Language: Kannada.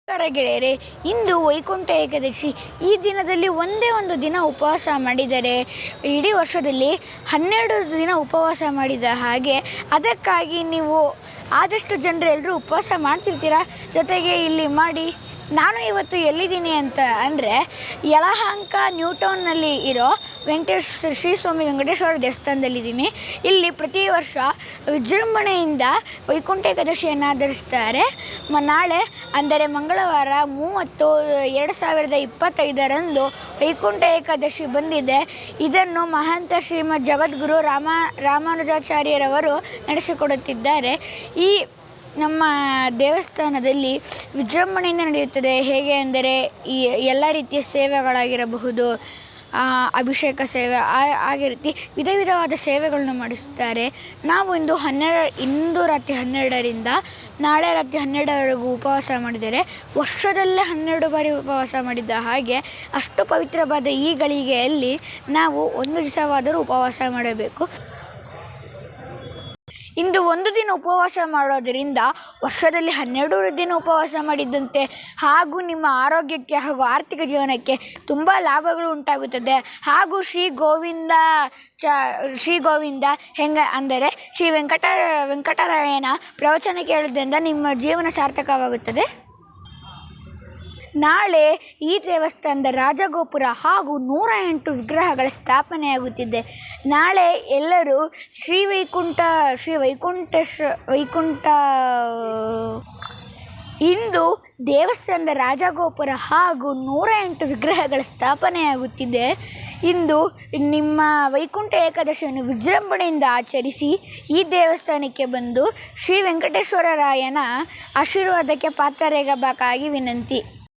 ನಮಸ್ಕಾರ ಗೆಳೆಯರೇ, ಇಂದು ವೈಕುಂಠ ಏಕಾದಶಿ. ಈ ದಿನದಲ್ಲಿ ಒಂದೇ ಒಂದು ದಿನ ಉಪವಾಸ ಮಾಡಿದರೆ ಇಡೀ ವರ್ಷದಲ್ಲಿ 12 ದಿನ ಉಪವಾಸ ಮಾಡಿದ ಹಾಗೆ. ಅದಕ್ಕಾಗಿ ನೀವು ಆದಷ್ಟು ಜನರು ಎಲ್ಲರೂ ಉಪವಾಸ ಮಾಡ್ತಿರ್ತೀರ. ಜೊತೆಗೆ ಇಲ್ಲಿ ಮಾಡಿ ನಾನು ಇವತ್ತು ಎಲ್ಲಿದ್ದೀನಿ ಅಂತ ಅಂದರೆ ಯಲಹಂಕ ನ್ಯೂ ಟೌನ್ನಲ್ಲಿ ಇರೋ ಶ್ರೀ ಸ್ವಾಮಿ ವೆಂಕಟೇಶ್ವರ ದೇವಸ್ಥಾನದಲ್ಲಿದ್ದೀನಿ. ಇಲ್ಲಿ ಪ್ರತಿ ವರ್ಷ ವಿಜೃಂಭಣೆಯಿಂದ ವೈಕುಂಠ ಏಕಾದಶಿಯನ್ನು ಆಚರಿಸ್ತಾರೆ. ನಾಳೆ ಅಂದರೆ ಮಂಗಳವಾರ 30/2025 ವೈಕುಂಠ ಏಕಾದಶಿ ಬಂದಿದೆ. ಇದನ್ನು ಮಹಾಂತ ಶ್ರೀಮದ್ ಜಗದ್ಗುರು ರಾಮಾನುಜಾಚಾರ್ಯರವರು ನಡೆಸಿಕೊಡುತ್ತಿದ್ದಾರೆ. ಈ ನಮ್ಮ ದೇವಸ್ಥಾನದಲ್ಲಿ ವಿಜೃಂಭಣೆಯಿಂದ ನಡೆಯುತ್ತದೆ. ಹೇಗೆ ಅಂದರೆ ಈ ಎಲ್ಲ ರೀತಿಯ ಸೇವೆಗಳಾಗಿರಬಹುದು, ಅಭಿಷೇಕ ಸೇವೆ, ಹಾಗೆ ರೀತಿ ವಿಧ ವಿಧವಾದ ಸೇವೆಗಳನ್ನು ಮಾಡಿಸುತ್ತಾರೆ. ನಾವು ಇಂದು ರಾತ್ರಿ 12ರಿಂದ ನಾಳೆ ರಾತ್ರಿ 12ರವರೆಗೂ ಉಪವಾಸ ಮಾಡಿದರೆ ವರ್ಷದಲ್ಲೇ 12 ಬಾರಿ ಉಪವಾಸ ಮಾಡಿದ್ದ ಹಾಗೆ. ಅಷ್ಟು ಪವಿತ್ರವಾದ ಈ ಗಳಿಗೆಯಲ್ಲಿ ನಾವು ಒಂದು ದಿವಸವಾದರೂ ಉಪವಾಸ ಮಾಡಬೇಕು. ಇಂದು ಒಂದು ದಿನ ಉಪವಾಸ ಮಾಡೋದರಿಂದ ವರ್ಷದಲ್ಲಿ 12 ದಿನ ಉಪವಾಸ ಮಾಡಿದ್ದಂತೆ. ಹಾಗೂ ನಿಮ್ಮ ಆರೋಗ್ಯಕ್ಕೆ ಹಾಗೂ ಆರ್ಥಿಕ ಜೀವನಕ್ಕೆ ತುಂಬ ಲಾಭಗಳು ಉಂಟಾಗುತ್ತದೆ. ಹಾಗೂ ಶ್ರೀ ಗೋವಿಂದ ಹೆಂಗೆ ಅಂದರೆ ಶ್ರೀ ವೆಂಕಟರಾಯನ ಪ್ರವಚನ ಕೇಳೋದ್ರಿಂದ ನಿಮ್ಮ ಜೀವನ ಸಾರ್ಥಕವಾಗುತ್ತದೆ. ನಾಳೆ ಈ ದೇವಸ್ಥಾನದ ರಾಜಗೋಪುರ ಹಾಗೂ 108 ವಿಗ್ರಹಗಳ ಸ್ಥಾಪನೆಯಾಗುತ್ತಿದೆ. ನಾಳೆ ಎಲ್ಲರೂ ಇಂದು ದೇವಸ್ಥಾನದ ರಾಜಗೋಪುರ ಹಾಗೂ 108 ವಿಗ್ರಹಗಳ ಸ್ಥಾಪನೆಯಾಗುತ್ತಿದೆ. ಇಂದು ನಿಮ್ಮ ವೈಕುಂಠ ಏಕಾದಶಿಯನ್ನು ವಿಜೃಂಭಣೆಯಿಂದ ಆಚರಿಸಿ ಈ ದೇವಸ್ಥಾನಕ್ಕೆ ಬಂದು ಶ್ರೀ ವೆಂಕಟೇಶ್ವರ ರಾಯನ ಆಶೀರ್ವಾದಕ್ಕೆ ಪಾತ್ರರಾಗಬೇಕಾಗಿ ವಿನಂತಿ.